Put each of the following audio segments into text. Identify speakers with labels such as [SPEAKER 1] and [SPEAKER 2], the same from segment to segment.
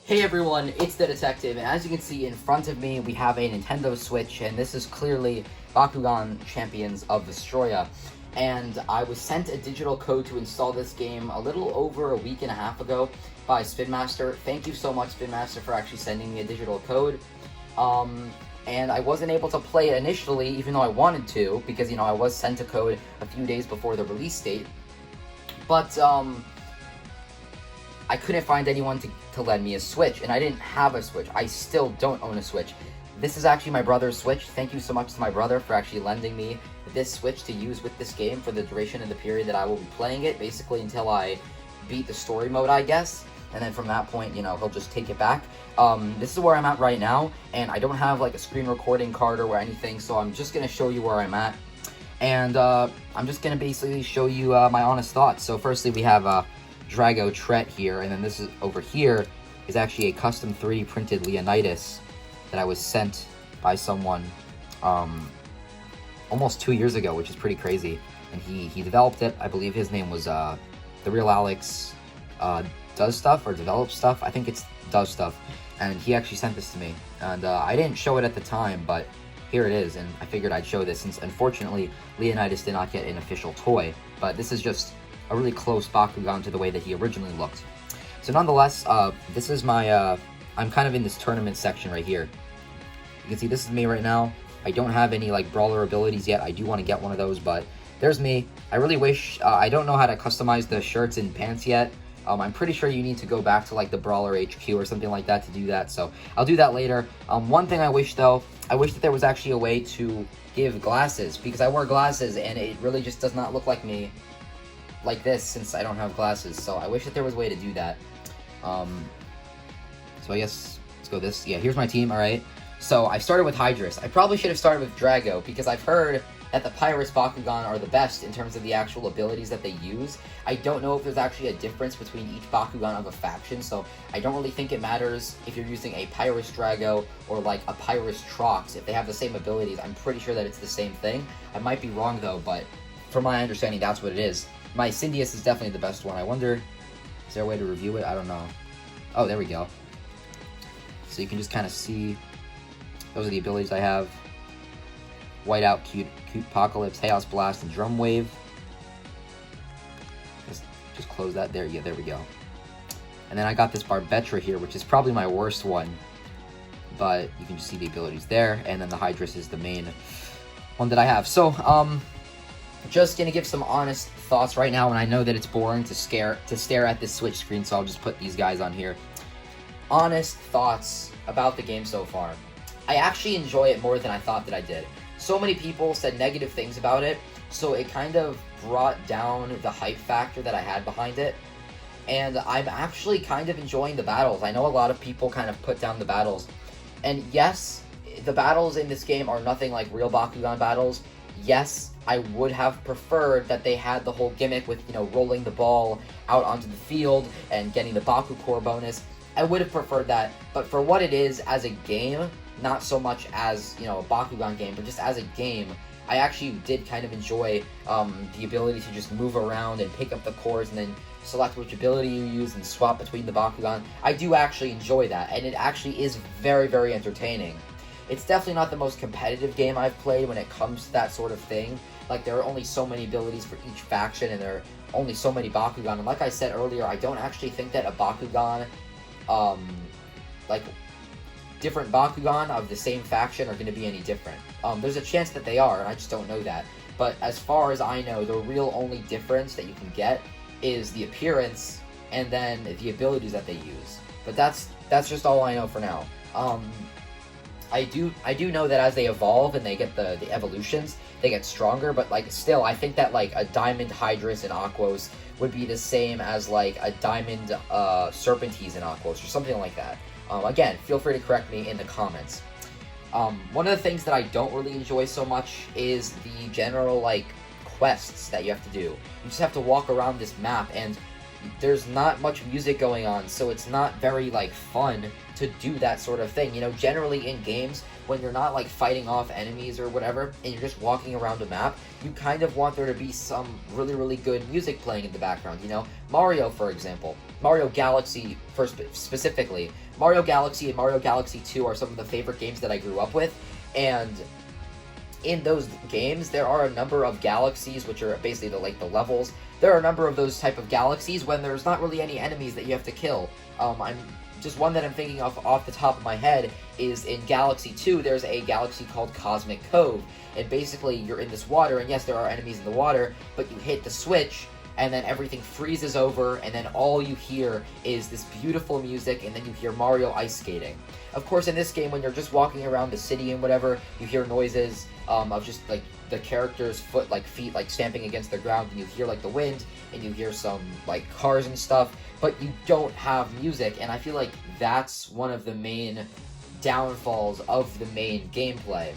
[SPEAKER 1] Hey everyone, it's the Detective, and as you can see in front of me, we have a Nintendo Switch, and this is clearly Bakugan Champions of Vestroia. And I was sent a digital code to install this game a little over a week and a half ago by Spin Master. Thank you so much, Spin Master, for actually sending me a digital code. And I wasn't able to play it initially, even though I wanted to, because, I was sent a code a few days before the release date. But, I couldn't find anyone to lend me a Switch, and I didn't have a Switch. I still don't own a Switch. This is actually my brother's Switch. Thank you so much to my brother for actually lending me this Switch to use with this game for the duration of the period that I will be playing it, basically until I beat the story mode, I guess. And then from that point, he'll just take it back. This is where I'm at right now, and I don't have like a screen recording card or anything, so I'm just going to show you where I'm at. And I'm just going to basically show you my honest thoughts. So firstly, we have Drago Tret here, and then this is over here is actually a custom 3D printed Leonidas that I was sent by someone almost 2 years ago, which is pretty crazy. And he developed it. I believe his name was The Real Alex Does Stuff, or Develops Stuff. I think it's Does Stuff. And he actually sent this to me. And I didn't show it at the time, but here it is. And I figured I'd show this since, unfortunately, Leonidas did not get an official toy. But this is just a really close Bakugan to the way that he originally looked. So nonetheless, this is my, I'm kind of in this tournament section right here. You can see this is me right now. I don't have any, like, brawler abilities yet. I do want to get one of those, but there's me. I really wish, I don't know how to customize the shirts and pants yet. I'm pretty sure you need to go back to, like, the Brawler HQ or something like that to do that, so I'll do that later. One thing I wish, though, I wish that there was actually a way to give glasses, because I wear glasses, and it really just does not look like me like this since I don't have glasses, so I wish that there was a way to do that. So I guess let's go this. Yeah, here's my team. All right, so I started with Hydrus. I probably should have started with Drago, because I've heard that the Pyrus Bakugan are the best in terms of the actual abilities that they use. I don't know if there's actually a difference between each Bakugan of a faction, so I don't really think it matters if you're using a Pyrus Drago or like a Pyrus Trox. If they have the same abilities, I'm pretty sure that it's the same thing. I might be wrong though, but from my understanding, that's what it is. My Syndius is definitely the best one. I wonder, is there a way to review it? I don't know. Oh, there we go. So you can just kind of see, those are the abilities I have. Whiteout, Cute Apocalypse, Chaos Blast, and Drum Wave. Just close that there. Yeah, there we go. And then I got this Barbetra here, which is probably my worst one. But you can just see the abilities there. And then the Hydrus is the main one that I have. So, just gonna give some honest thoughts right now, and I know that it's boring to stare at this Switch screen, so I'll just put these guys on here. Honest thoughts about the game so far. I actually enjoy it more than I thought that I did. So many people said negative things about it, so it kind of brought down the hype factor that I had behind it. And I'm actually kind of enjoying the battles. I know a lot of people kind of put down the battles. And yes, the battles in this game are nothing like real Bakugan battles. Yes, I would have preferred that they had the whole gimmick with, rolling the ball out onto the field and getting the Baku Core bonus. I would have preferred that, but for what it is as a game, not so much as, a Bakugan game, but just as a game, I actually did kind of enjoy the ability to just move around and pick up the cores and then select which ability you use and swap between the Bakugan. I do actually enjoy that, and it actually is very, very entertaining. It's definitely not the most competitive game I've played when it comes to that sort of thing. Like, there are only so many abilities for each faction, and there are only so many Bakugan. And like I said earlier, I don't actually think that a Bakugan, different Bakugan of the same faction are going to be any different. There's a chance that they are, and I just don't know that. But as far as I know, the real only difference that you can get is the appearance and then the abilities that they use. But that's just all I know for now. I do know that as they evolve and they get the evolutions, they get stronger, but still, I think that a Diamond Hydrus in Aquos would be the same as a Diamond Serpentine in Aquos or something like that. Again, feel free to correct me in the comments. One of the things that I don't really enjoy so much is the general quests that you have to do. You just have to walk around this map, and there's not much music going on, so it's not very fun to do that sort of thing. Generally in games, when you're not like fighting off enemies or whatever, and you're just walking around a map, you kind of want there to be some really good music playing in the background, you know? Mario, for example. Mario Galaxy, specifically. Mario Galaxy and Mario Galaxy 2 are some of the favorite games that I grew up with, and in those games, there are a number of galaxies, which are basically the levels. There are a number of those type of galaxies when there's not really any enemies that you have to kill. Just one that I'm thinking of off the top of my head is in Galaxy 2, there's a galaxy called Cosmic Cove. And basically, you're in this water, and yes, there are enemies in the water, but you hit the switch, and then everything freezes over, and then all you hear is this beautiful music, and then you hear Mario ice skating. Of course, in this game, when you're just walking around the city and whatever, you hear noises of just, like, the character's feet, like, stamping against the ground, and you hear, like, the wind, and you hear some, like, cars and stuff, but you don't have music, and I feel like that's one of the main downfalls of the main gameplay.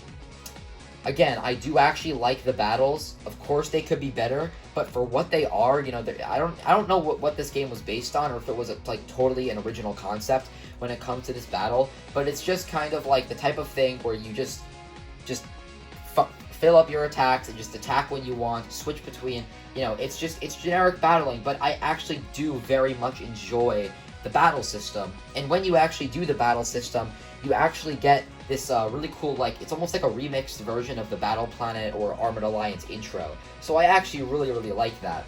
[SPEAKER 1] Again, I do actually like the battles. Of course, they could be better, but for what they are, you know, I don't know what this game was based on, or if it was like totally an original concept when it comes to this battle. But it's just kind of like the type of thing where you just fill up your attacks and just attack when you want, switch between. You know, it's generic battling. But I actually do very much enjoy the battle system. And when you actually do the battle system, you actually get this really cool, like, it's almost like a remixed version of the Battle Planet or Armored Alliance intro. So I actually really like that.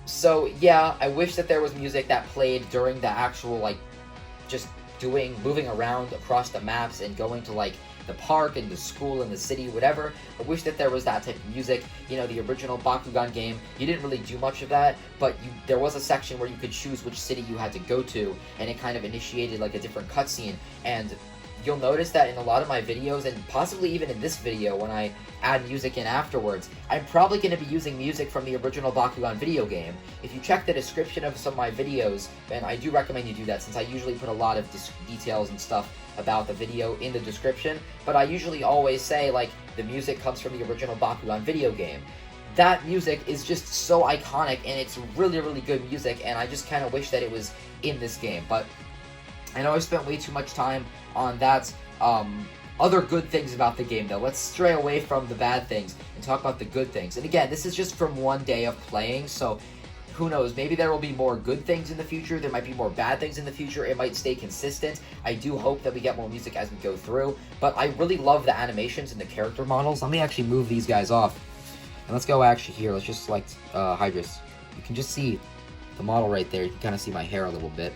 [SPEAKER 1] So yeah, I wish that there was music that played during the actual, like, just moving around across the maps and going to, like, the park and the school and the city, whatever. I wish that there was that type of music. You know, the original Bakugan game, you didn't really do much of that, but there was a section where you could choose which city you had to go to, and it kind of initiated like a different cutscene. And you'll notice that in a lot of my videos, and possibly even in this video when I add music in afterwards, I'm probably going to be using music from the original Bakugan video game. If you check the description of some of my videos, and I do recommend you do that since I usually put a lot of details and stuff about the video in the description, but I usually always say, like, the music comes from the original Bakugan video game. That music is just so iconic, and it's really good music, and I just kind of wish that it was in this game. But I know I spent way too much time on that. Other good things about the game, though. Let's stray away from the bad things and talk about the good things. And again, this is just from one day of playing, so who knows, maybe there will be more good things in the future, there might be more bad things in the future, it might stay consistent. I do hope that we get more music as we go through, but I really love the animations and the character models. Let me actually move these guys off, and let's go actually here, let's just select Hydrus. You can just see the model right there, you can kind of see my hair a little bit.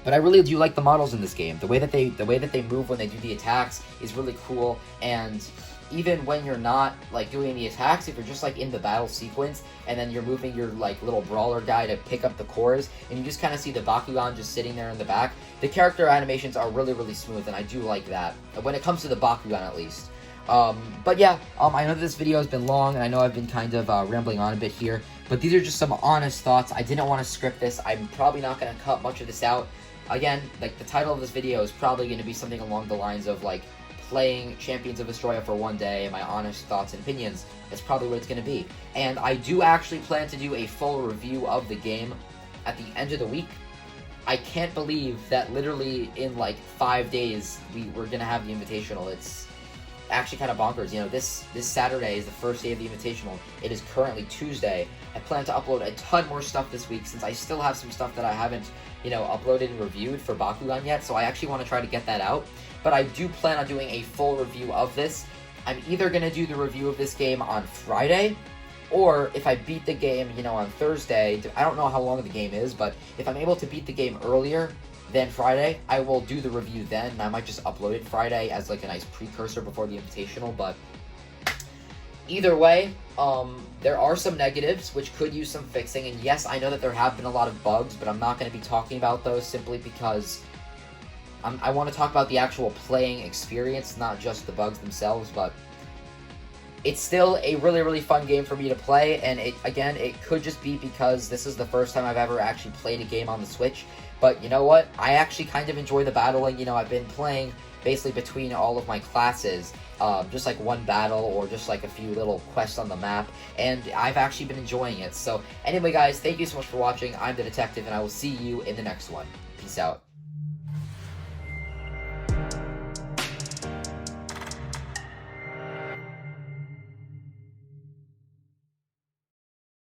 [SPEAKER 1] But I really do like the models in this game. The way that they move when they do the attacks is really cool, and even when you're not, like, doing the attacks, if you're just, like, in the battle sequence, and then you're moving your, like, little brawler guy to pick up the cores, and you just kind of see the Bakugan just sitting there in the back, the character animations are really smooth, and I do like that, when it comes to the Bakugan, at least. But yeah, I know this video has been long, and I know I've been kind of rambling on a bit here, but these are just some honest thoughts. I didn't want to script this. I'm probably not going to cut much of this out. Again, like, the title of this video is probably going to be something along the lines of, like, playing Champions of Vestroia for one day, my honest thoughts and opinions. That's probably what it's going to be. And I do actually plan to do a full review of the game at the end of the week. I can't believe that literally in, like, 5 days we're going to have the Invitational. It's actually kind of bonkers. You know, this Saturday is the first day of the Invitational. It is currently Tuesday. I plan to upload a ton more stuff this week since I still have some stuff that I haven't, you know, uploaded and reviewed for Bakugan yet, so I actually want to try to get that out. But I do plan on doing a full review of this. I'm either going to do the review of this game on Friday, or if I beat the game, you know, on Thursday. I don't know how long the game is, but if I'm able to beat the game earlier than Friday, I will do the review then, and I might just upload it Friday as, like, a nice precursor before the Invitational. But either way, there are some negatives which could use some fixing, and yes, I know that there have been a lot of bugs, but I'm not going to be talking about those simply because I want to talk about the actual playing experience, not just the bugs themselves. But it's still a really fun game for me to play, and it could just be because this is the first time I've ever actually played a game on the Switch. But you know what? I actually kind of enjoy the battling. You know, I've been playing basically between all of my classes, just like one battle or just like a few little quests on the map, and I've actually been enjoying it. So anyway, guys, thank you so much for watching. I'm the Detective, and I will see you in the next one. Peace out.